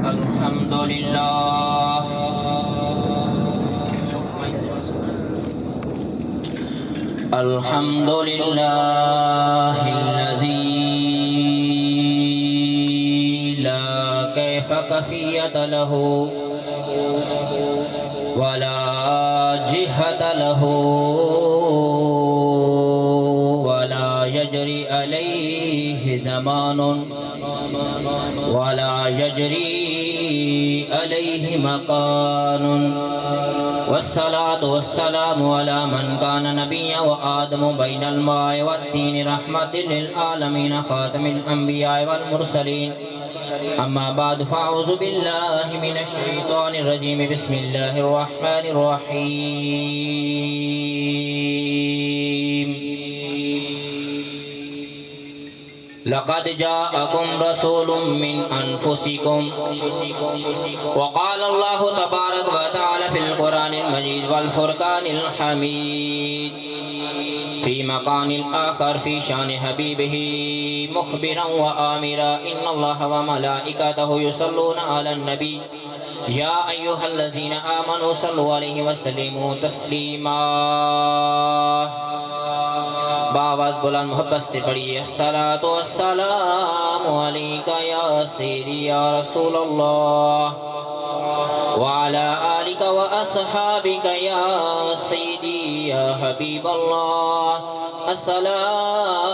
الحمد لله الحمد لله الذي لا كيف كفية له ولا جهة له ولا يجري عليه زمان ولا يجري عليه مكان والصلاة والسلام على من كان نبيا وآدم بين الماء والدين رحمة للعالمين خاتم الأنبياء والمرسلين أما بعد فأعوذ بالله من الشيطان الرجيم بسم الله الرحمن الرحيم لقد جاءكم رسول من أنفسكم وقال الله تبارك وتعالى في القرآن المجيد والفرقان الحميد في مقام آخر في شان حبيبه مخبرا وآمرا إن الله وملائكته يصلون على النبي يا أيها الذين آمنوا صلوا عليه وسلموا تسليما باواز بلند محبت سے پڑھیے الصلاۃ والسلام علیک یا سیدی یا رسول اللہ وعلى آلك وأصحابك يا سيدي يا حبيب الله الصلاة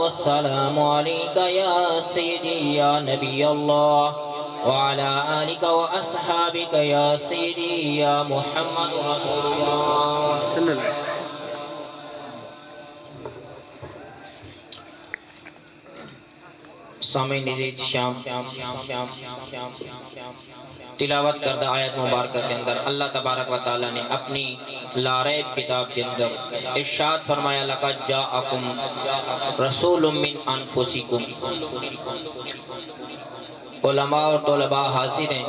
والسلام عليك يا سيدي يا نبي الله وعلى آلك وأصحابك يا سيدي يا محمد رسول الله. سامعین نزید شام تلاوت کردہ آیت مبارکہ کے اندر اللہ تبارک و تعالی نے اپنی لاریب کتاب کے اندر ارشاد فرمایا لقد جاءکم رسول من انفسکم. علماء اور طلباء حاضر ہیں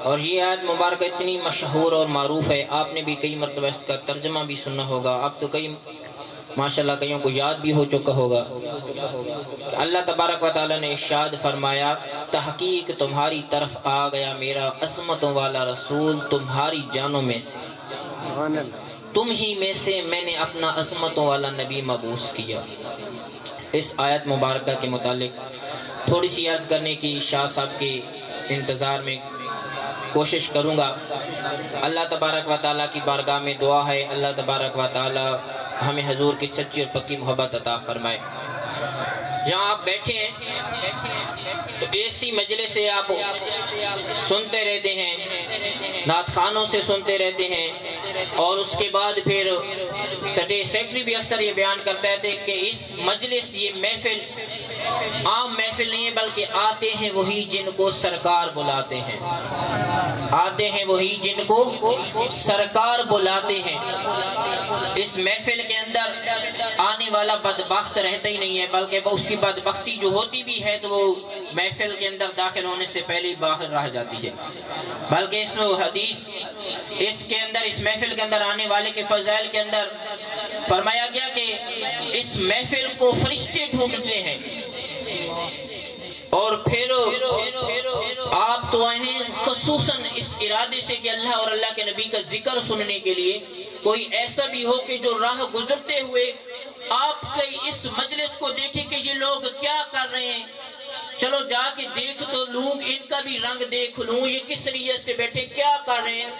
اور یہ آیت مبارکہ اتنی مشہور اور معروف ہے، آپ نے بھی کئی مرتبہ اس کا ترجمہ بھی سنا ہوگا، اب تو کئی ماشاءاللہ کئیوں کو یاد بھی ہو چکا ہوگا. اللہ تبارک و تعالی نے ارشاد فرمایا تحقیق تمہاری طرف آ گیا میرا عصمتوں والا رسول تمہاری جانوں میں سے، تم ہی میں سے میں نے اپنا عصمتوں والا نبی مبعوث کیا. اس آیت مبارکہ کے متعلق تھوڑی سی عرض کرنے کی شاہ صاحب کے انتظار میں کوشش کروں گا. اللہ تبارک و تعالیٰ کی بارگاہ میں دعا ہے اللہ تبارک و تعالیٰ ہمیں حضور کی سچی اور پکی محبت عطا فرمائے. جہاں آپ بیٹھے ہیں تو ایسی مجلس سے آپ سنتے رہتے ہیں، نعت خوانوں سے سنتے رہتے ہیں، اور اس کے بعد پھر سیکرٹری بھی اکثر یہ بیان کرتا ہے کہ اس مجلس یہ محفل عام محفل نہیں ہے بلکہ آتے ہیں وہی جن کو سرکار بلاتے ہیں، آتے ہیں وہی جن کو سرکار بلاتے ہیں. اس محفل کے اندر آنے والا بدبخت رہتا ہی نہیں ہے بلکہ اس کی بدبختی جو ہوتی بھی ہے تو وہ محفل کے اندر داخل ہونے سے پہلے باہر رہ جاتی ہے. بلکہ اس حدیث اس کے اندر اس محفل کے اندر آنے والے کے فضائل کے اندر فرمایا گیا کہ اس محفل کو فرشتے ڈھونڈتے ہیں اور پھر آپ تو آئے ہیں خصوصاً اس ارادے سے کہ اللہ اور اللہ کے نبی کا ذکر سننے کے لیے. کوئی ایسا بھی ہو کہ جو راہ گزرتے ہوئے آپ کی اس مجلس کو دیکھیں کہ یہ لوگ کیا کر رہے ہیں، چلو جا کے دیکھ تو لوں، ان کا بھی رنگ دیکھ لوں، یہ کس نیت سے بیٹھے کیا کر رہے ہیں.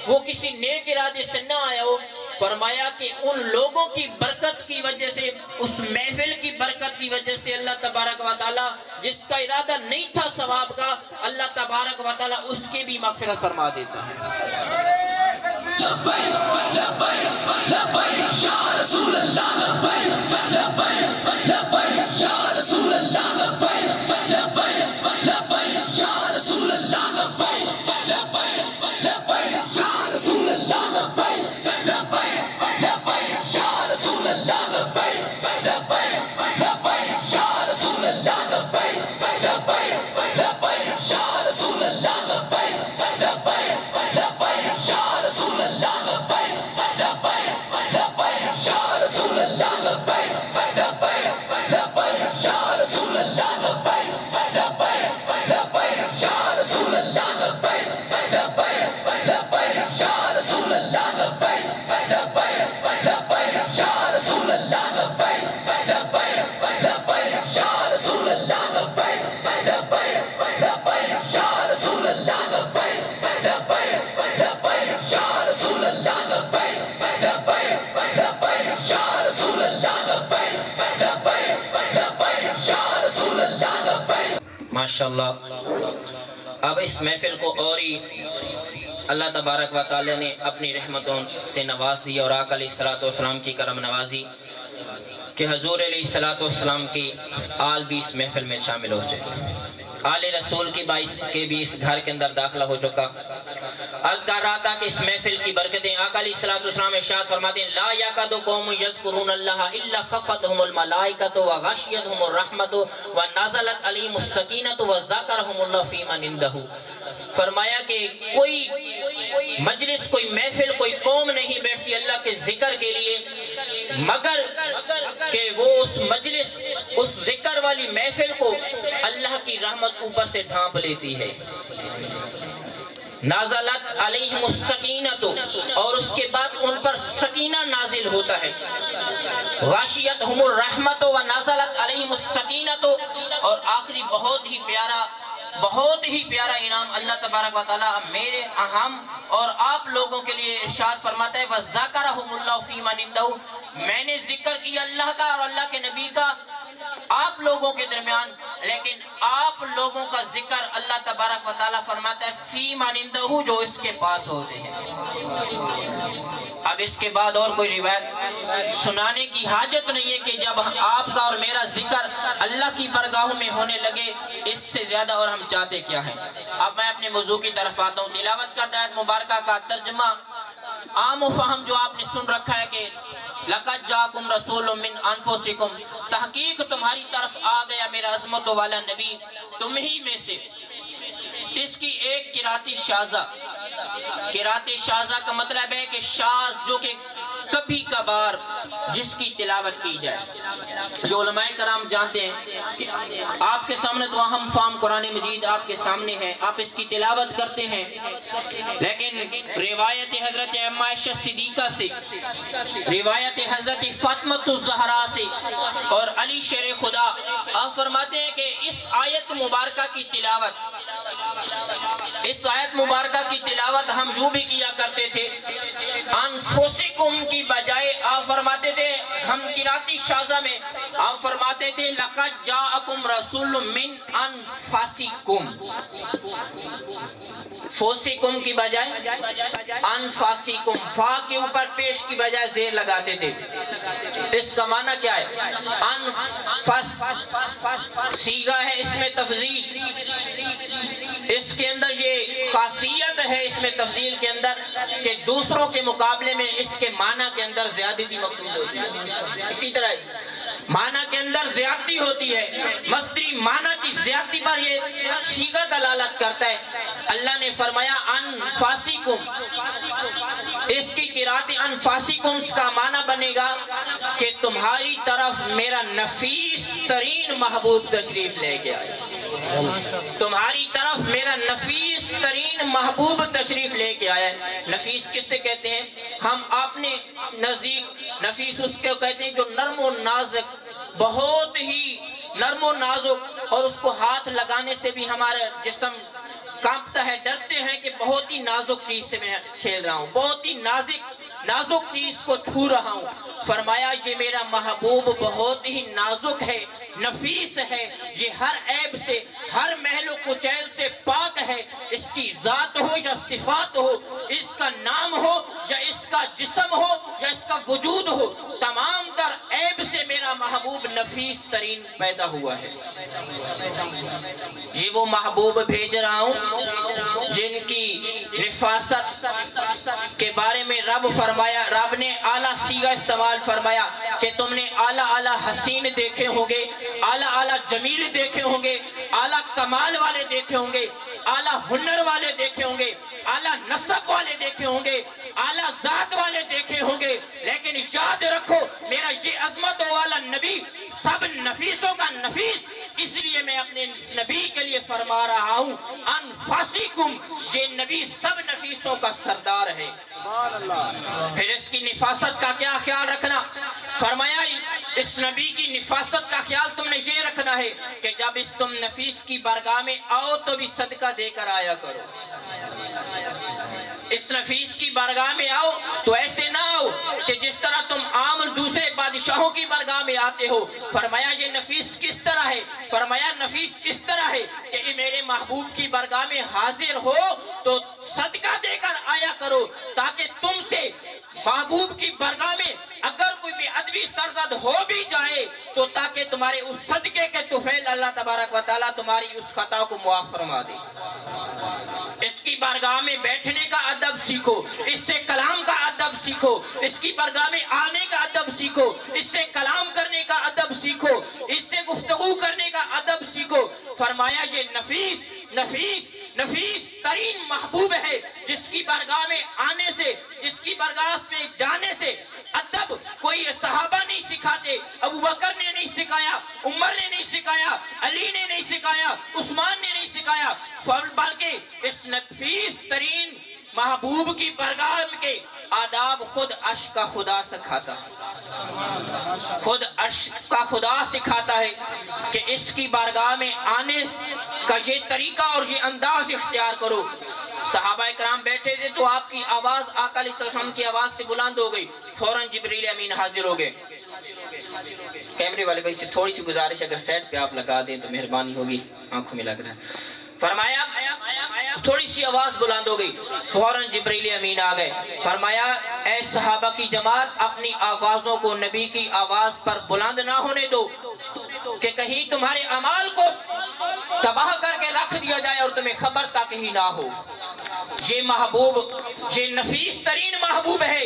وہ کسی نیک ارادے سے نہ آیا ہو. فرمایا کہ ان لوگوں کی برکت کی وجہ سے، اس محفل کی برکت کی وجہ سے اللہ تبارک و تعالی جس کا ارادہ نہیں تھا ثواب کا، اللہ تبارک و تعالی اس کی بھی مغفرت فرما دیتا ہے. لبیک لبیک لبیک یا رسول اللہ لبیک لبیک لبیک یا رسول اللہ لبیک لبیک لبیک یا رسول اللہ لبیک لبیک لبیک یا رسول اللہ لبیک لبیک لبیک یا رسول اللہ لبیک لبیک لبیک یا رسول اللہ لبیک لبیک لبیک یا رسول اللہ لبیک لبیک لبیک یا رسول اللہ لبیک لبیک لبیک یا رسول اللہ ماشاءاللہ اب اس محفل کو اور ہی اللہ تبارک و تعالی نے اپنی رحمتوں سے نواز دی اور آقا علیہ السلام کی کرم نوازی کہ حضور علیہ السلام کی آل بھی اس محفل میں شامل ہو چکے، آل رسول کی باعث کے بھی اس گھر کے اندر داخلہ ہو چکا۔ عرض کر رہا تھا کہ اس محفل کی برکتیں آقا علیہ السلام ارشاد فرماتے ہیں لا یکاد قوم یذکرون اللہ الا خفتهم الملائکۃ وغشیتهم الرحمۃ ونزلت علیہم السکینۃ وذکرهم اللہ فی من عنده۔ فرمایا کہ کوئی مجلس، کوئی محفل، کوئی قوم نہیں بیٹھتی اللہ کے ذکر کے لیے مگر کہ وہ اس مجلس، اس ذکر والی محفل کو اللہ کی رحمت اوپر سے ڈھانپ لیتی ہے۔ نازلت علیہم السکینۃ، اور اس کے بعد ان پر سکینہ نازل ہوتا ہے۔ غاشیتہم الرحمۃ ونازلت علیہم السکینۃ، اور آخری بہت ہی پیارا انعام اللہ تبارک و تعالیٰ میرے ہم اور آپ لوگوں کے لیے ارشاد فرماتا ہے وَذَكَرَهُمُ اللَّهُ فِي مَنْ عِنْدَهُ، میں نے ذکر کیا اللہ کا اور اللہ کے نبی کا آپ لوگوں کے درمیان، لیکن آپ لوگوں کا ذکر اللہ تبارک و تعالیٰ فرماتا ہے فی من عندہ، جو اس کے پاس ہوتے ہیں۔ اب اس کے بعد اور کوئی روایت سنانے کی حاجت نہیں ہے کہ جب آپ کا اور میرا ذکر اللہ کی بارگاہوں میں ہونے لگے، اس سے زیادہ اور ہم چاہتے کیا ہیں۔ اب میں اپنے موضوع کی طرف آتا ہوں۔ تلاوت کردہ آیت مبارکہ کا ترجمہ عام و فہم جو آپ نے سن رکھا ہے کہ لَقَدْ جَاءَكُمْ رَسُولٌ مِّنْ أَنفُسِكُمْ، تحقیق تمہاری طرف آ گیا میرا عظمت والا نبی تم ہی میں سے۔ اس کی ایک قرأت شاذہ، قرأت شاذہ کا مطلب ہے کہ شاذ جو کہ کبھی کبھار جس کی تلاوت کی جائے۔ جو علماء کرام جانتے ہیں کہ آپ کے سامنے تو اہم فام قرآن مجید آپ کے سامنے ہے، آپ اس کی تلاوت کرتے ہیں، لیکن روایت حضرت اماں عائشہ صدیقہ سے، روایت حضرت فاطمہ الزہرا سے اور علی شیر خدا، آپ فرماتے ہیں کہ اس آیت مبارکہ کی تلاوت، اس آیت مبارکہ کی تلاوت ہم جو بھی کیا کرتے تھے انفسکم کی بجائے آپ فرماتے تھے، ہم قرأت شاذہ میں آپ فرماتے تھے لَقَدْ جَاءَكُمْ رَسُولٌ مِّنْ أَنفُسِكُمْ، فوسکم کی بجائے انفاسکم، فا کے اوپر پیش کی بجائے زیر لگاتے تھے۔ اس کا معنی کیا ہے؟ انفس سیغہ ہے اس میں تفضیل، اس کے اندر یہ خاصیت ہے اس میں تفضیل کے اندر کہ دوسروں کے مقابلے میں اس کے معنی کے اندر زیادتی مقصود ہوتی ہے۔ اسی طرح معنی کے اندر زیادتی ہوتی ہے، مصدری معنی کی زیادتی پر یہ صیغہ دلالت کرتا ہے۔ اللہ نے فرمایا انفاسکم، اس کی قرأت انفاسکم کا معنی بنے گا کہ تمہاری طرف میرا نفیس ترین محبوب تشریف لے کے آئے، تمہاری طرف میرا نفیس ترین محبوب تشریف لے کے آیا ہے۔ نفیس کس سے کہتے ہیں؟ ہم اپنے نزدیک نفیس اس کو کہتے ہیں جو نرم و نازک، بہت ہی نرم و نازک، اور اس کو ہاتھ لگانے سے بھی ہمارا جسم کانپتا ہے، ڈرتے ہیں کہ بہت ہی نازک چیز سے میں کھیل رہا ہوں، بہت ہی نازک چیز کو چھو رہا ہوں۔ فرمایا یہ میرا محبوب بہت ہی نازک ہے، نفیس ہے، یہ ہر عیب سے، ہر محل و کچیل سے پاک ہے، اس کی ذات ہو یا صفات ہو، اس کا نام ہو یا اس کا جسم ہو یا اس کا وجود ہو، تمام تر عیب سے میرا محبوب نفیس ترین پیدا ہوا ہے۔ یہ وہ محبوب بھیج رہا ہوں جن کی نفاست کے بارے میں رب نے اعلیٰ صیغہ استعمال فرمایا کہ تم نے اعلیٰ حسین دیکھے ہوں گے، اعلیٰ جمیل دیکھے ہوں گے، اعلیٰ کمال والے دیکھے ہوں گے، اعلیٰ ہنر والے دیکھے ہوں گے، اعلیٰ نسب والے دیکھے ہوں گے، اعلیٰ ذات والے دیکھے ہوں گے، لیکن یاد رکھو میرا یہ عظمت والا نبی سب نفیسوں کا نفیس، اس لیے میں اپنے نبی کے لیے فرما رہا ہوں انفاسکم، یہ نبی سب نفیسوں کا سردار ہے۔ پھر اس کی نفاست کا کیا خیال رکھنا؟ فرمایا اس نبی کی نفاست کا خیال تم نے یہ رکھنا ہے کہ جب اس تم نفیس کی بارگاہ میں آؤ تو بھی صدقہ دے کر آیا کرو۔ اس نفیس کی بارگاہ میں آؤ تو ایسے نہ آؤ کہ جس طرح تم عام دوسرے بادشاہوں کی بارگاہ میں آتے ہو. فرمایا یہ نفیس کس طرح ہے؟ فرمایا نفیس اس طرح ہے کہ میرے محبوب کی بارگاہ میں حاضر ہو تو صدقہ دے کر آیا کرو، تاکہ تم سے محبوب کی بارگاہ میں اگر کوئی بے ادبی سرزد ہو بھی جائے تو تاکہ تمہارے اس صدقے کے طفیل اللہ تبارک و تعالیٰ تمہاری اس خطا کو معاف فرما دے. اس کی بارگاہ میں بیٹھنے کا ادب سیکھو، اس سے کلام کا ادب سیکھو، اس کی بارگاہ میں آنے کا ادب سیکھو، اس سے کلام کرنے کا ادب سیکھو، اس سے گفتگو کرنے کا ادب سیکھو. فرمایا یہ نفیس نفیس نفیس ترین محبوب ہے جس کی بارگاہ میں آنے سے، جس کی بارگاہ میں جانے سے ادب کوئی صحابہ نہیں سکھاتے، ابو بکر نے نہیں سکھایا، عمر نے نہیں سکھایا، علی نے نہیں سکھایا، عثمان نے نہیں سکھایا، بلکہ اس نفیس ترین محبوب کی بارگاہ کے آداب خود عرش کا خدا سکھاتا ہے، خود عرش کا خدا سکھاتا ہے کہ اس کی بارگاہ میں آنے کا یہ طریقہ اور یہ انداز اختیار کرو. صحابہ اکرام بیٹھے تھے تو آپ کی آواز آقا علیہ السلام کی آواز سے بلند ہو گئی، فوراً جبریل امین حاضر ہو گئے. کیمرے والے بھائی سے تھوڑی سی گزارش، اگر سیٹ پہ آپ لگا دیں تو مہربانی ہوگی، آنکھوں میں لگ رہا ہے. فرمایا تھوڑی سی آواز بلند ہو گئی، فوراً جبریل امین آ گئے. فرمایا اے صحابہ کی جماعت، اپنی آوازوں کو نبی کی آواز پر بلند نہ ہونے دو کہ کہیں تمہارے اعمال کو تباہ کر کے رکھ دیا جائے اور تمہیں خبر تک ہی نہ ہو. یہ محبوب، یہ نفیس ترین محبوب ہے،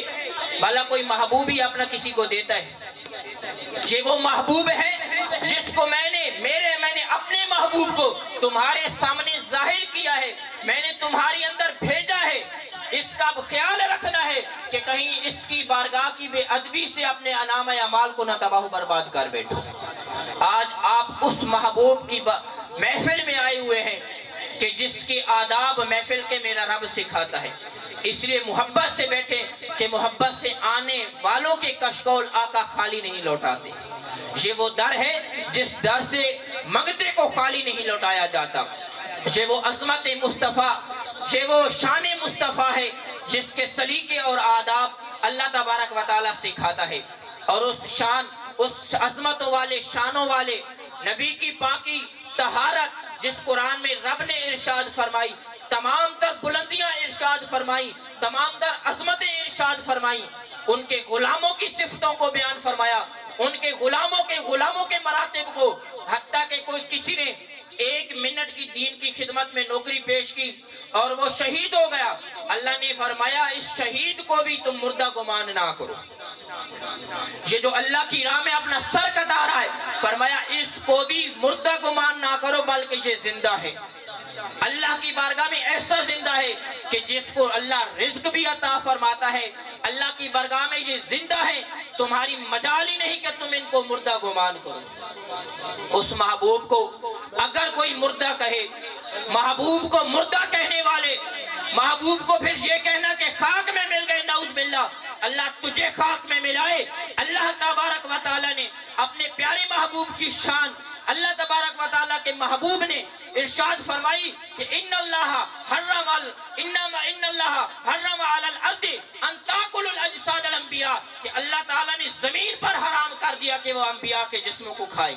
بھلا کوئی محبوب ہی اپنا کسی کو دیتا ہے؟ یہ وہ محبوب ہے جس کو میں نے اپنے محبوب کو تمہارے سامنے ظاہر کیا ہے، میں نے تمہاری اندر بھیجا ہے. اس کا خیال رکھنا ہے کہ کہیں اس کی بارگاہ کی بے ادبی سے اپنے انام اعمال کو نہ تباہ و برباد کر بیٹھو. آج آپ اس محبوب کی محفل میں آئے ہوئے ہیں کہ جس کے آداب محفل کے میرا رب سکھاتا ہے. اس لیے محبت سے بیٹھے کہ محبت سے آنے والوں کے کشکول آقا خالی نہیں لوٹاتے. یہ وہ در ہے جس در سے منگتے کو خالی نہیں لوٹایا جاتا. یہ وہ عظمت مصطفیٰ، یہ وہ شان مصطفیٰ ہے جس کے سلیقے اور آداب اللہ تبارک و تعالیٰ سکھاتا ہے. اور اس شان، اس عظمتوں والے، شانوں والے نبی کی پاکی طہارت جس قرآن میں رب نے ارشاد فرمائی، تمام تر بلندیاں ارشاد فرمائی، تمام تر عظمتیں ارشاد فرمائی، ان کے غلاموں کی صفتوں کو بیان فرمایا، ان کے غلاموں کے مراتب کو، حتیٰ کہ کوئی کسی نے 1 منٹ کی دین کی خدمت میں نوکری پیش کی اور وہ شہید ہو گیا، اللہ نے فرمایا اس شہید کو بھی تم مردہ گمان نہ کرو. یہ جو اللہ کی راہ میں اپنا سر کٹا رہا ہے، فرمایا اس کو بھی مردہ گمان نہ کرو بلکہ یہ زندہ ہے. اللہ کی بارگاہ میں ایسا زندہ ہے کہ جس کو اللہ رزق بھی عطا فرماتا ہے. اللہ کی بارگاہ میں یہ زندہ ہے، تمہاری مجال ہی نہیں کہ تم ان کو مردہ گمان کرو. اس محبوب کو اگر کوئی مردہ کہے، محبوب کو مردہ کہنے والے، محبوب کو پھر یہ کہنا کہ خاک میں مل گئے، نعوذ باللہ، اللہ تجھے خاک میں ملائے. اللہ تبارک و تعالیٰ نے اپنے پیارے محبوب کی شان، اللہ تبارک و تعالیٰ کے محبوب نے ارشاد فرمائی کہ ان اللہ حرم علی الارض ان تاکل الاجساد الانبیاء، کہ اللہ تعالیٰ نے زمین پر حرام کر دیا کہ وہ انبیاء کے جسموں کو کھائے.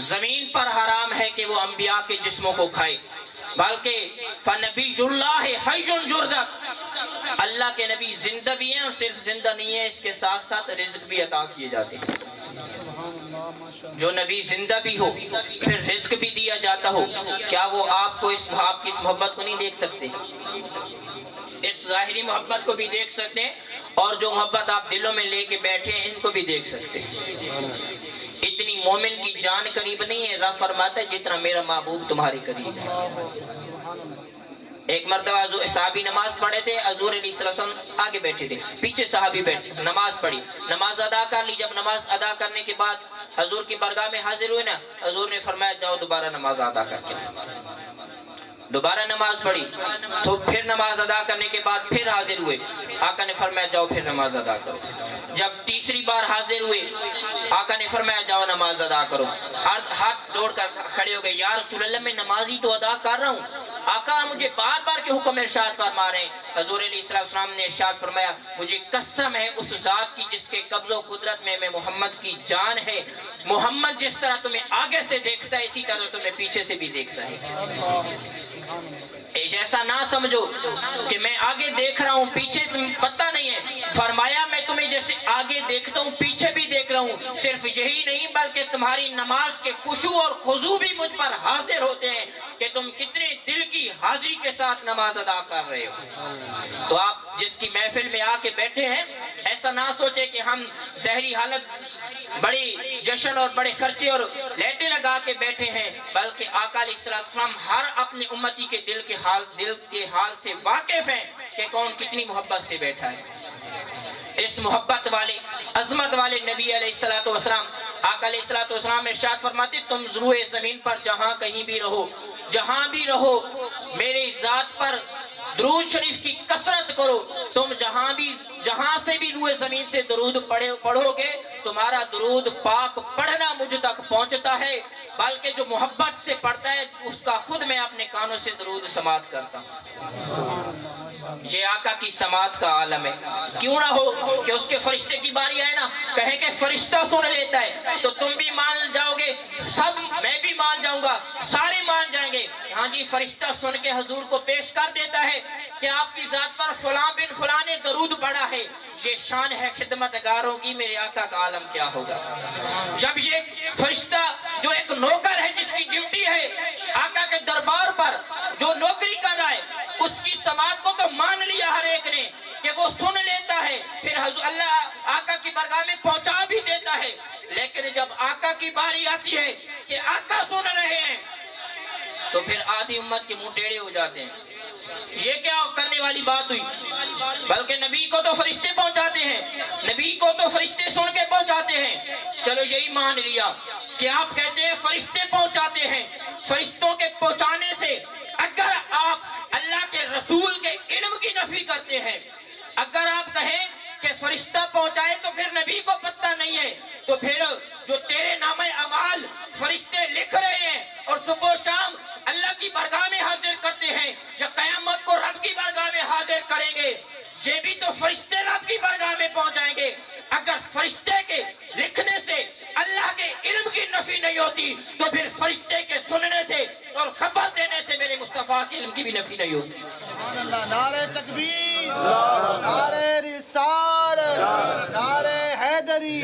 زمین پر حرام ہے کہ وہ انبیاء کے جسموں کو کھائے. بلکہ فنبی اللہ حی یرزق، اللہ کے نبی زندہ بھی ہیں، اور صرف زندہ نہیں ہیں، اس کے ساتھ ساتھ رزق بھی عطا کیے جاتے ہیں. جو نبی زندہ بھی ہو پھر رزق بھی دیا جاتا ہو، کیا وہ آپ کو آپ کی اس محبت کو نہیں دیکھ سکتے؟ اس ظاہری محبت کو بھی دیکھ سکتے ہیں، اور جو محبت آپ دلوں میں لے کے بیٹھے ہیں ان کو بھی دیکھ سکتے ہیں. اتنی مومن کی جان قریب نہیں ہے، رب فرماتا ہے جتنا میرا محبوب تمہارے قریب ہے. ایک مرتبہ صحابی نماز پڑھے تھے، حضور علیہ السلام آگے بیٹھے تھے، پیچھے صحابی بیٹھے، نماز پڑھی، نماز ادا کر لی. جب نماز ادا کرنے کے بعد حضور کی بارگاہ میں حاضر ہوئے نا، حضور نے فرمایا جاؤ دوبارہ نماز ادا کر کے. دوبارہ نماز پڑھی تو پھر نماز ادا کرنے کے بعد پھر حاضر ہوئے، آقا نے فرمایا جاؤ پھر نماز ادا کرو. جب تیسری بار حاضر ہوئے، آقا نے فرمایا جاؤ نماز ادا کرو. ہاتھ جوڑ کر کھڑے ہو گئے، یا رسول اللہ میں نماز ہی تو ادا کر رہا ہوں، آقا مجھے بار بار کے حکم ارشاد فرما رہے ہیں. حضور علیہ السلام نے ارشاد فرمایا مجھے قسم ہے اس ذات کی جس کے قبض و قدرت میں محمد کی جان ہے، محمد جس طرح تمہیں آگے سے دیکھتا ہے اسی طرح تمہیں پیچھے سے بھی دیکھتا ہے. ایسا نہ سمجھو کہ میں آگے دیکھ رہا ہوں پیچھے تمہیں پتہ نہیں ہے. فرمایا میں تمہیں جیسے آگے دیکھتا ہوں پیچھے بھی دیکھ رہا ہوں. صرف یہی نہیں بلکہ تمہاری نماز کے خشوع اور خضوع بھی مجھ پر حاضر ہوتے ہیں کہ تم کتنے دل کی حاضری کے ساتھ نماز ادا کر رہے ہو. تو آپ جس کی محفل میں آ کے بیٹھے ہیں ایسا نہ سوچے کہ ہم ظاہری حالت بڑی جشن اور بڑے خرچے اور لیٹیں لگا کے بیٹھے ہیں، بلکہ آقا علیہ السلام ہر اپنے امتی کے دل کے حال سے واقف ہیں کہ کون کتنی محبت سے بیٹھا ہے. اس محبت والے عظمت والے نبی علیہ السلام آقا علیہ السلام ارشاد فرماتے تم روئے زمین پر جہاں کہیں بھی رہو، جہاں بھی رہو میری ذات پر درود شریف کی کثرت کرو. تم جہاں سے بھی روئے زمین سے درود پڑھو گے تمہارا درود پاک پڑھنا مجھ تک پہنچتا ہے، بلکہ جو محبت سے پڑھتا ہے اس کا خود میں اپنے کانوں سے درود سماعت کرتا ہوں. یہ آقا کی سماعت کا عالم ہے. کیوں نہ ہو کہ اس کے فرشتے کی باری آئے نا کہیں کہ فرشتہ سن لیتا ہے تو تم بھی مان جاؤ گے، سب میں بھی مان جاؤں گا، سارے مان جائیں گے. ہاں جی فرشتہ سن کے حضور کو پیش کر دیتا ہے کہ آپ کی ذات پر فلاں بن فلاں نے درود پڑھا ہے. یہ شان ہے خدمت گاروں کی، میرے آقا کا عالم کیا ہوگا. جب یہ فرشتہ جو ایک نوکر ہے جس کی ڈیوٹی ہے آقا کے دربار پر جو نوکری کر رہا ہے اس کی سماعت کو تو مان لیا ہر ایک نے کہ وہ سن لیتا ہے، پھر اللہ آقا کی بارگاہ میں پہنچا بھی دیتا ہے. لیکن جب آقا کی باری آتی ہے کہ آقا سن رہے ہیں تو پھر آدھی امت کے منہ ٹیڑھے ہو جاتے ہیں. یہ کیا کرنے والی بات ہوئی؟ بلکہ نبی کو تو فرشتے پہنچاتے ہیں، نبی کو تو فرشتے سن کے پہنچاتے ہیں. چلو یہی مان لیا کہ آپ کہتے ہیں فرشتے پہنچاتے ہیں. فرشتوں کے پہنچانے سے اگر آپ اللہ کے رسول کے علم کی نفی کرتے ہیں، اگر آپ کہیں کہ فرشتہ پہنچائے تو پھر نبی کو پتہ نہیں ہے، تو پھر جو تیرے نام اعمال فرشتے لکھ رہے ہیں اور صبح و شام اللہ کی بارگاہ میں حاضر کرتے ہیں یا قیامت کو رب کی بارگاہ میں حاضر کریں گے، یہ بھی تو فرشتے رب کی بارگاہ میں پہنچائیں گے. اگر فرشتے کے لکھنے سے اللہ کے علم کی نفی نہیں ہوتی تو پھر فرشتے کے سننے سے اور خبر دینے سے میرے مصطفیٰ کے علم کی بھی نفی نہیں ہوتی. نعرہ تکبیر، نعرہ رسالت، نعرہ حیدری،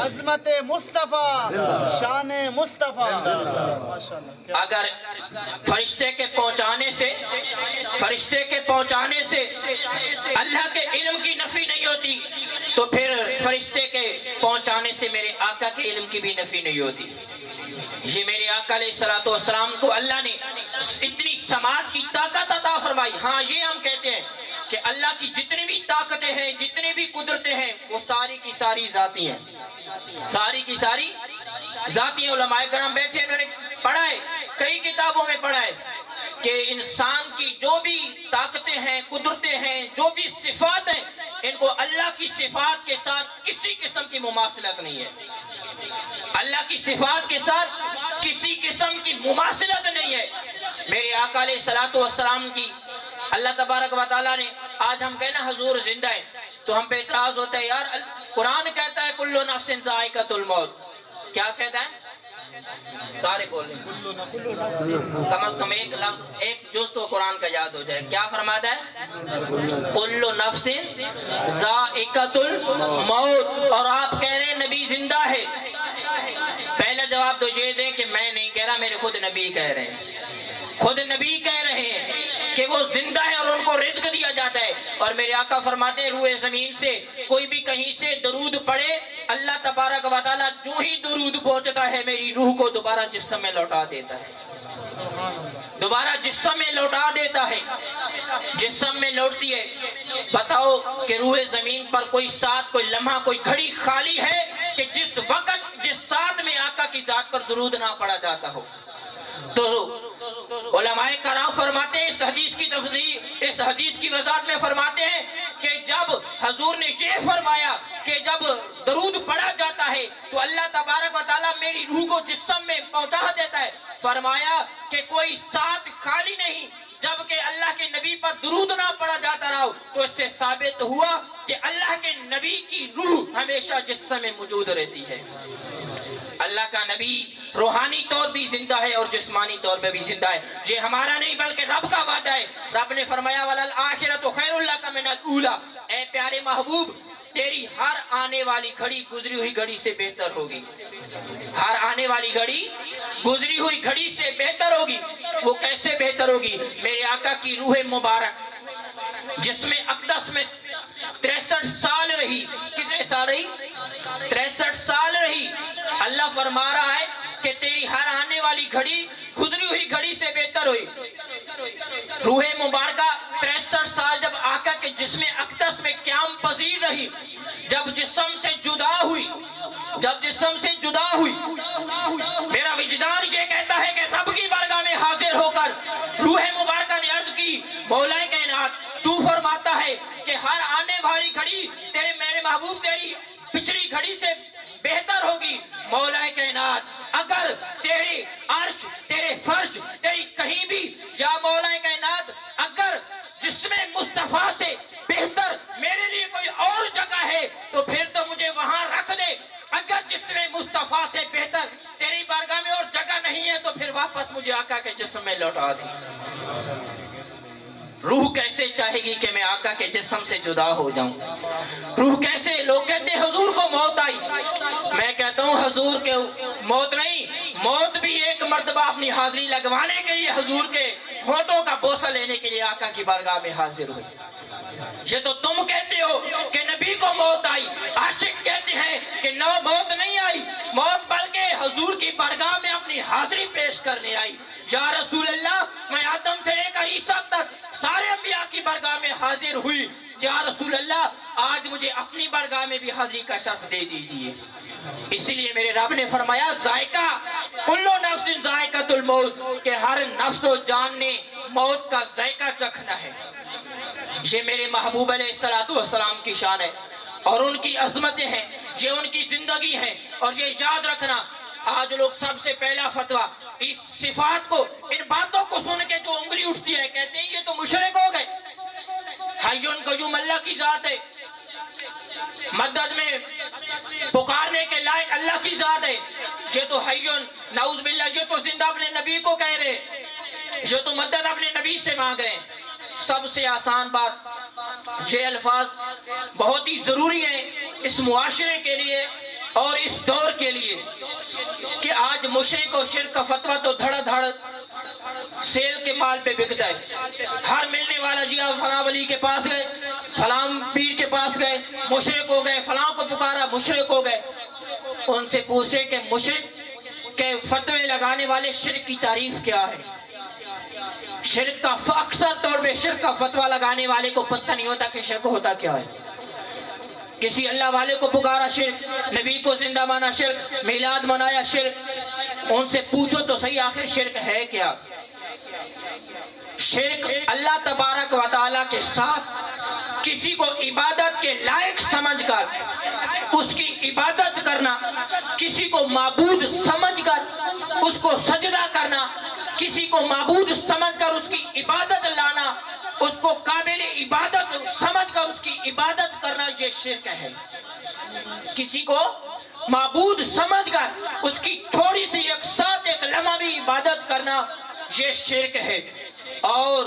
عظمت مصطفیٰ، شان مصطفیٰ. اگر فرشتے کے پہنچانے سے اللہ کے علم کی نفی نہیں ہوتی تو پھر فرشتے کے پہنچانے سے میرے آقا کے علم کی بھی نفی نہیں ہوتی. یہ میرے آقا علیہ السلام کو اللہ نے اتنی سماعت کی طاقت عطا فرمائی. ہاں یہ ہم کہتے ہیں کہ اللہ کی جتنی بھی طاقتیں ہیں جتنی بھی قدرتیں ہیں وہ ساری کی ساری ذاتی ہیں، ساری کی ساری ذاتی ہیں. علماء کرام بیٹھے انہوں نے پڑھا ہے، کئی کتابوں میں پڑھا ہے کہ انسان کی جو بھی طاقتیں ہیں قدرتیں ہیں جو بھی صفات ہیں ان کو اللہ کی صفات کے ساتھ کسی قسم کی مماثلت نہیں ہے. اللہ کی صفات کے ساتھ کسی قسم کی مماثلت نہیں ہے. میرے آقا علیہ السلام کی اللہ تبارک و تعالیٰ نے آج ہم کہنا حضور زندہ ہے تو ہم پہ اعتراض ہوتا ہے یار قرآن کہتا ہے کل نفس ذائقۃ الموت. کیا کہتا ہے؟ سارے بول رہے ہیں. کم از کم ایک لفظ ایک جز تو قرآن کا یاد ہو جائے. کیا فرماتا ہے؟ کل نفس ذائقۃ الموت. اور آپ کہہ رہے ہیں نبی زندہ ہے. پہلا جواب تو یہ دیں کہ میں نہیں کہہ رہا، میرے خود نبی کہہ رہے ہیں. خود نبی کہہ رہے ہیں کہ وہ زندہ ہے اور ان کو رزق دیا جاتا ہے. اور میرے آقا فرماتے ہیں روئے زمین سے کوئی بھی کہیں سے درود پڑھے اللہ تبارک و تعالیٰ جو ہی درود پہنچتا ہے میری روح کو دوبارہ جسم میں لوٹا دیتا ہے، دوبارہ جسم میں لوٹا دیتا ہے. جسم میں لوٹتی ہے. بتاؤ کہ روئے زمین پر کوئی ساتھ کوئی لمحہ کوئی گھڑی خالی ہے کہ جس وقت جس ساتھ میں آقا کی ذات پر درود نہ پڑھا جاتا ہو. تو علماء کرام فرماتے ہیں اس حدیث کی وضاحت میں فرماتے ہیں کہ جب حضور نے یہ فرمایا کہ جب درود پڑھا جاتا ہے تو اللہ تبارک و تعالیٰ میری روح کو جسم میں پہنچا دیتا ہے، فرمایا کہ کوئی ساتھ خالی نہیں درود نہ پڑھا جاتا رہا تو اس سے ثابت ہوا کہ اللہ کے نبی کی روح ہمیشہ جسم میں موجود رہتی ہے۔ اللہ کا نبی روحانی طور بھی زندہ ہے اور جسمانی طور پہ بھی زندہ ہے۔ یہ ہمارا نہیں بلکہ رب کا وعدہ ہے۔ رب نے فرمایا وَلَلْآخِرَةُ خَيْرٌ لَكَ مِنَ الْأُولَىٰ، اے پیارے محبوب تیری ہر آنے والی گھڑی گزری ہوئی گھڑی سے بہتر ہوگی۔ ہر آنے والی گھڑی گزری ہوئی گھڑی سے بہتر ہوگی۔ وہ کیسے بہتر ہوگی؟ میرے آقا کی روح مبارک جس میں اقدس میں 63 سال رہی، کتنے سال رہی؟ 63 سال رہی۔ اللہ فرما رہا ہے کہ تیری ہر آنے والی گھڑی گزری ہوئی گھڑی سے بہتر ہوئی۔ روح مبارکہ 63 سال جب آقا کے جسم اقدس میں قیام پذیر رہی، جب جسم سے جدا ہوئی، میرا وجدان یہ کہتا ہے کہ رب کی بارگاہ میں حاضر ہو کر روح مبارکہ نے عرض کی مولا کائنات تو فرماتا ہے کہ ہر آنے والی گھڑی تیرے میرے محبوب تیری پچھلی گھڑی سے بہتر ہوگی۔ مولا کائنات اگر تیرے عرش تیرے فرش تیری کہیں بھی یا مولا کائنات اگر جسم مصطفیٰ سے بہتر میرے لیے کوئی اور جگہ ہے تو پھر تو مجھے وہاں رکھ دے۔ اگر جسم مصطفیٰ سے بہتر تیری بارگاہ میں اور جگہ نہیں ہے تو پھر واپس مجھے آقا کے جسم میں لوٹا دے۔ روح کیسے چاہے گی کہ میں آقا کے جسم سے جدا ہو جاؤں؟ روح کیسے؟ لوگ کہتے ہیں حضور کو موت آئی، میں کہتا ہوں حضور کے موت نہیں، موت بھی ایک مرتبہ اپنی حاضری لگوانے کے لیے حضور کے ہونٹوں کا بوسہ لینے کے لیے آقا کی بارگاہ میں حاضر ہوئی۔ یہ تو تم کہتے ہو کہ نبی کو موت آئی، عاشق کہتے ہیں کہ نو موت نہیں آئی، موت بلکہ حضور کی بارگاہ میں اپنی حاضری پیش کرنے آئی۔ یا رسول اللہ میں آدم سے لے کر عیسیٰ تک سارے انبیاء کی بارگاہ میں حاضر ہوئی، یا رسول اللہ آج مجھے اپنی بارگاہ میں بھی حاضری کا شرف دے دیجئے۔ اس لیے میرے رب نے فرمایا ذائقہ کلو نفس ذائقۃ الموت، کہ ہر نفس و جان نے موت کا ذائقہ چکھنا ہے۔ یہ میرے محبوب علیہ السلام کی شان ہے اور ان کی عظمتیں ہیں، یہ ان کی زندگی ہے۔ اور یہ یاد رکھنا آج لوگ سب سے پہلا فتویٰ اس صفات کو ان باتوں کو سن کے جو انگلی اٹھتی ہے کہتے ہیں یہ تو مشرک ہو گئے۔ حیٌ قیوم اللہ کی ذات ہے، مدد میں پکارنے کے لائق اللہ کی ذات ہے، یہ تو حیٌ نعوذ باللہ یہ تو زندہ اپنے نبی کو کہہ رہے، یہ تو مدد اپنے نبی سے مانگ رہے ہیں۔ سب سے آسان بات یہ الفاظ بہت ہی ضروری ہیں اس معاشرے کے لیے اور اس دور کے لیے کہ آج مشرک اور شرک کا فتویٰ تو دھڑ دھڑ سیل کے مال پہ بکتا ہے۔ ہر ملنے والا جی آپ فلاں ولی کے پاس گئے، فلاں پیر کے پاس گئے، مشرک ہو گئے، فلاں کو پکارا مشرک ہو گئے۔ ان سے پوچھے کہ مشرک کے فتوے لگانے والے شرک کی تعریف کیا ہے؟ شرک کا اکثر طور پہ شرک کا فتویٰ لگانے والے کو پتہ نہیں ہوتا کہ شرک ہوتا کیا ہے۔ کسی اللہ والے کو پکارا شرک، نبی کو زندہ مانا شرک، میلاد منایا شرک۔ ان سے پوچھو تو صحیح آخر شرک ہے کیا؟ شرک اللہ تبارک و تعالیٰ کے ساتھ کسی کو عبادت کے لائق سمجھ کر اس کی عبادت کرنا، کسی کو معبود سمجھ کر اس کو سجدہ کرنا، کسی کو معبود سمجھ کر اس کی عبادت لانا، اس کو قابل عبادت سمجھ کر اس کی عبادت کرنا، یہ شرک ہے۔ کسی کو معبود سمجھ کر اس کی تھوڑی سی ایک ساتھ ایک لمحہ بھی عبادت کرنا، یہ شرک ہے۔ اور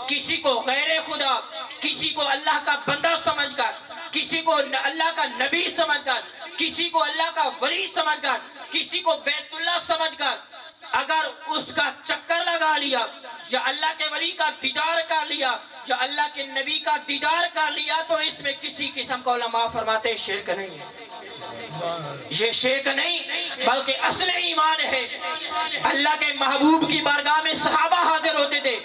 کسی کو غیر خدا، کسی کو اللہ کا بندہ سمجھ کر، کسی کو اللہ کا نبی سمجھ کر، کسی کو اللہ کا ولی سمجھ کر، کسی کو بیت اللہ سمجھ کر اگر اس کا چکر لگا لیا یا اللہ کے ولی کا دیدار کر لیا یا اللہ کے نبی کا دیدار کر لیا تو اس میں کسی قسم کا علماء فرماتے ہیں شرک نہیں ہے۔ یہ شرک نہیں بلکہ اصل ایمان ہے۔ اللہ کے محبوب کی بارگاہ میں صحابہ حاضر ہوتے تھے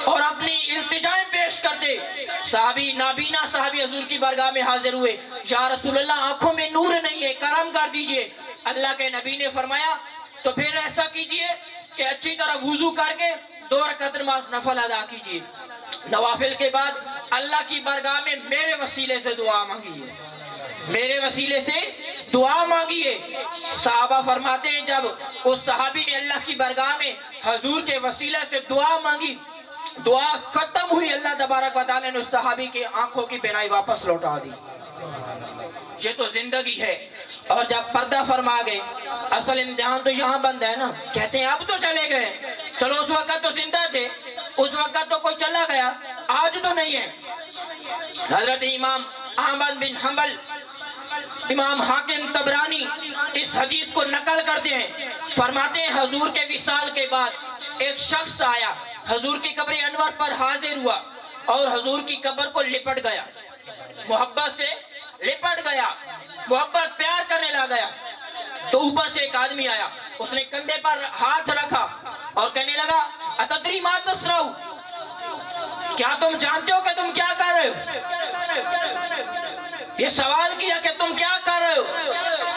اور اپنی التجائیں پیش کرتے۔ صحابی نابینا صحابی حضور کی بارگاہ میں حاضر ہوئے، یا رسول اللہ آنکھوں میں نور نہیں ہے، کرم کر دیجئے۔ اللہ کے نبی نے فرمایا تو پھر ایسا کیجئے کہ اچھی طرح وضو کر کے 2 رکعت نماز نفل ادا کیجئے، نوافل کے بعد اللہ کی بارگاہ میں میرے وسیلے سے دعا مانگیے، میرے وسیلے سے دعا مانگیے۔ صحابہ فرماتے ہیں جب اس صحابی نے اللہ کی بارگاہ میں حضور کے وسیلے سے دعا مانگی، دعا ختم ہوئی, اللہ تبارک و تعالیٰ نے اس صحابی کی آنکھوں کی بینائی واپس لوٹا دی. یہ تو زندگی ہے. اور جب پردہ فرما گئے, اصل امتحان تو یہاں بند ہے نا. کہتے ہیں اب تو چلے گئے, چلو اس وقت تو زندہ تھے, اس وقت تو کوئی چلا گیا, آج تو نہیں ہے. حضرت امام احمد بن حنبل, امام حاکم طبرانی اس حدیث کو نقل کرتے ہیں, فرماتے ہیں حضور کے وصال کے بعد ایک شخص آیا, حضور کی قبر انور پر حاضر ہوا اور حضور کی قبر کو لپٹ گیا, محبت سے لپٹ گیا, محبت پیار کرنے لگ گیا. تو اوپر سے ایک آدمی آیا, اس نے کندھے پر ہاتھ رکھا اور کہنے لگا اتدری ما تسرعو, کیا تم جانتے ہو کہ تم کیا کر رہے ہو؟ یہ سوال کیا کہ تم کیا کر رہے ہو,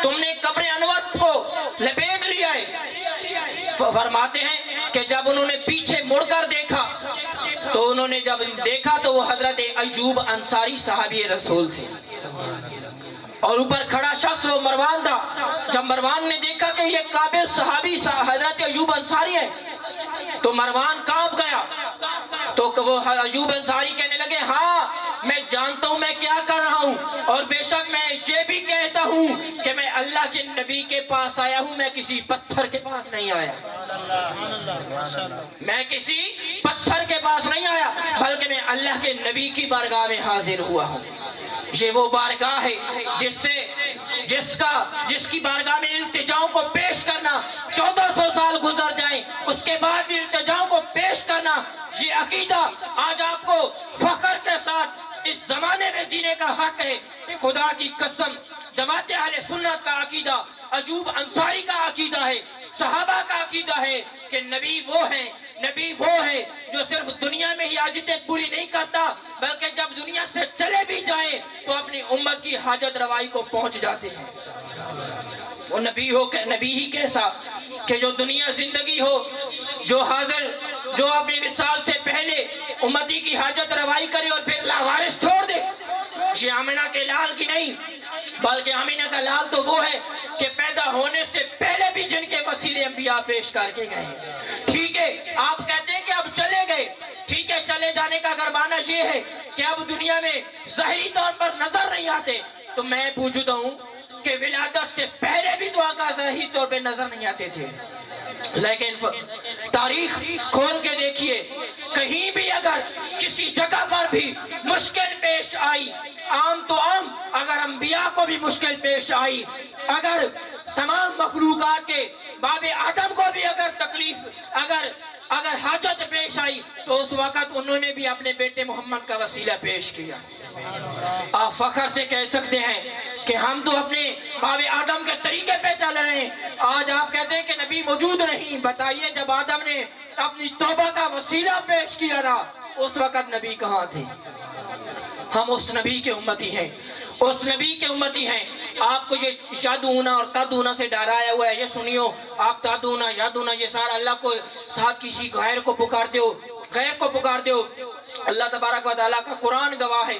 تم نے قبر انور کو لپیٹ لیا ہے. فرماتے ہیں کہ جب انہوں نے پیچھے مڑ کر دیکھا تو انہوں نے جب دیکھا تو وہ حضرت ایوب انصاری صحابی رسول تھے, اور اوپر کھڑا شخص وہ مروان تھا. جب مروان نے دیکھا کہ یہ قابل صحابی حضرت ایوب انصاری ہے تو مروان کانپ گیا. تو وہ ایوب انصاری کہنے لگے ہاں میں جانتا ہوں میں کیا کر رہا ہوں, اور بے شک میں یہ بھی کہتا ہوں کہ میں اللہ کے نبی کے پاس آیا ہوں, میں کسی پتھر کے پاس نہیں آیا, میں کسی پتھر کے پاس نہیں آیا, بلکہ میں اللہ کے نبی کی بارگاہ میں حاضر ہوا ہوں. یہ وہ بارگاہ ہے جس کی بارگاہ میں التجاؤں کو پیش کرنا 1400 سال گزر جائیں اس کے بعد بھی التجاؤں کو پیش کرنا, یہ عقیدہ آج آپ کو فخر کے ساتھ اس زمانے میں جینے کا حق ہے. خدا کی قسم جماعت اہل سنت کا عقیدہ ایوب انصاری کا عقیدہ ہے, صحابہ کا عقیدہ ہے کہ نبی وہ ہے جو صرف دنیا میں ہی حاجتیں پوری نہیں کرتا بلکہ جب دنیا سے چلے بھی جائیں تو اپنی امت کی حاجت روائی کو پہنچ جاتے ہیں. وہ نبی ہی کیسا کہ جو دنیا زندگی ہو, جو اپنی وصال سے پہلے امتی کی حاجت روائی کرے اور پھر لاوارث چھوڑ دے. یہ آمنہ کے لال کی نہیں, بلکہ آمنہ کا لال تو وہ ہے کہ پیدا ہونے سے پہلے بھی جن کے وسیلے انبیاء پیش کر کے گئے ہیں. ٹھیک ہے آپ کہتے ہیں کہ اب چلے گئے, ٹھیک ہے چلے جانے کا اگر معنی یہ ہے کہ اب دنیا میں ظاہری طور پر نظر نہیں آتے, تو میں پوچھتا ہوں کہ ولادت سے پہلے بھی تو آقا ظاہری طور پہ نظر نہیں آتے تھے. لیکن تاریخ کھول کے دیکھیے, کہیں بھی اگر کسی جگہ پر بھی مشکل پیش آئی, عام تو عام اگر انبیاء کو بھی مشکل پیش آئی, اگر تمام مخلوقات کے باب آدم کو بھی اگر تکلیف اگر حاجت پیش آئی تو اس وقت انہوں نے بھی اپنے بیٹے محمد کا وسیلہ پیش کیا. آپ فخر سے کہہ سکتے ہیں کہ ہم تو اپنے باب آدم کے طریقے پہ چل رہے ہیں. آج آپ کہتے ہیں کہ نبی موجود نہیں, بتائیے جب آدم نے اپنی توبہ کا وسیلہ پیش کیا تھا اس وقت نبی کہاں تھے؟ ہم اس نبی کے امتی ہیں. آپ کو یہ یادونا اور تدونا سے ڈرایا ہوا ہے, یہ سنیو آپ تدونا یادونا یہ سارا اللہ کو ساتھ کسی غیر کو پکارتے ہو. اللہ تبارک و تعالیٰ کا قرآن گواہ ہے,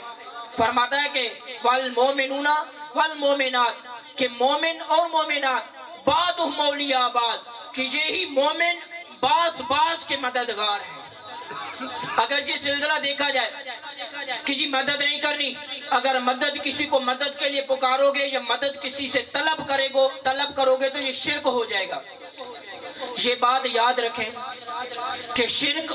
فرماتا ہے کہ والمومنون والمومنات, کہ مومن اور مومنات بعضهم اولیاء بعض, کہ یہی مومن بعض کے مددگار ہیں. اگر یہ سلسلہ دیکھا جائے کہ جی مدد نہیں کرنی, اگر کسی کو مدد کے لیے پکارو گے یا مدد کسی سے طلب کرو گے تو یہ شرک ہو جائے گا. یہ بات یاد رکھیں کہ شرک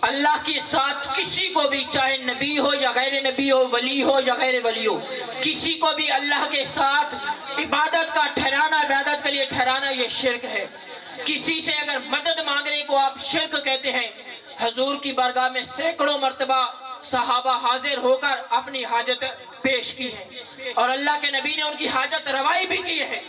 اللہ کے ساتھ کسی کو بھی, چاہے نبی ہو یا غیر نبی ہو, ولی ہو یا غیر ولی ہو, کسی کو بھی اللہ کے ساتھ عبادت کے لیے ٹھہرانا یہ شرک ہے. کسی سے اگر مدد مانگنے کو آپ شرک کہتے ہیں, حضور کی بارگاہ میں سینکڑوں مرتبہ صحابہ حاضر ہو کر اپنی حاجت پیش کی ہے اور اللہ کے نبی نے ان کی حاجت روائی بھی کی ہے.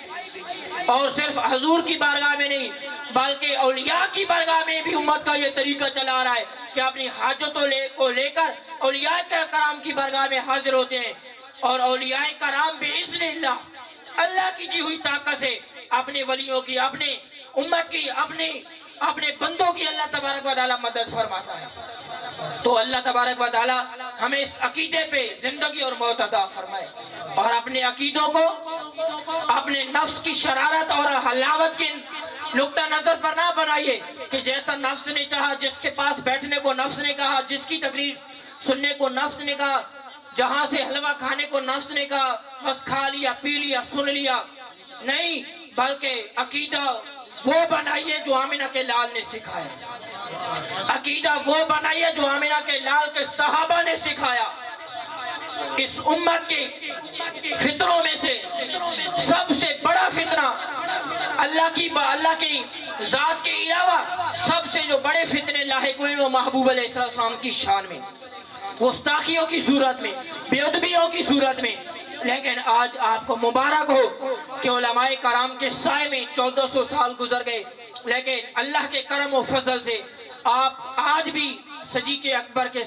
اور صرف حضور کی بارگاہ میں نہیں بلکہ اولیاء کی بارگاہ میں بھی امت کا یہ طریقہ چلا رہا ہے کہ اپنی حاجتوں کو لے کر اولیاء کرام کی بارگاہ میں حاضر ہوتے ہیں, اور اولیاء کرام باذن اللہ کی دی ہوئی طاقت سے اپنے ولیوں کی, اپنے امت کی, اپنے بندوں کی اللہ تبارک و تعالیٰ مدد فرماتا ہے. تو اللہ تبارک و تعالیٰ ہمیں اس عقیدے پہ زندگی اور موت عطا فرمائے, اور اپنے عقیدوں کو اپنے نفس کی شرارت اور حلاوت کے نقطہ نظر پر نہ بنائیے کہ جیسا نفس نے چاہا، جس کے پاس بیٹھنے کو نفس نے کہا، جس کی تقریر سننے کو نفس نے کہا، جہاں سے حلوہ کھانے کو نفس نے کہا، بس کھا لیا، پی لیا، سن لیا. نہیں، بلکہ عقیدہ وہ بنائیے جو آمنہ کے لال نے سکھایا. عقیدہ وہ بنائیے جو آمنہ کے لال کے صحابہ نے سکھایا. اس امت کے فطروں میں سے سب سے بڑا فطرہ، اللہ کی ذات کے علاوہ سب سے جو بڑے فتنے لاحق ہوئے وہ محبوب علیہ السلام کی شان میں، گستاخیوں کی صورت میں، بے ادبیوں کی صورت میں. لیکن آج آپ کو مبارک ہو کہ علماء کرام کے سائے میں 1400 سال گزر گئے، لیکن اللہ کے کرم و فضل سے آپ آج بھی صدیق اکبر کے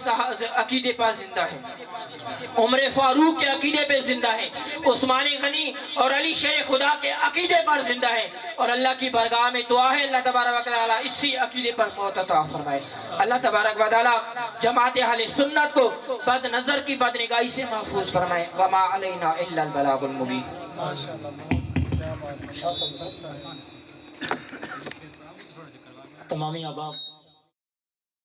عقیدے پر زندہ ہیں، عمر فاروق کے عقیدے پہ زندہ ہیں، عثمان غنی اور علی شیر خدا کے عقیدے پر زندہ ہیں. اور اللہ کی بارگاہ میں دعا ہے اللہ تبارک و تعالی اسی عقیدے پر موت عطا فرمائے. اللہ تبارک و تعالی جماعت اہل سنت کو بد نظر کی بد نگاہی سے محفوظ فرمائے. وما علینا الا البلاغ المبین. تمامی آباب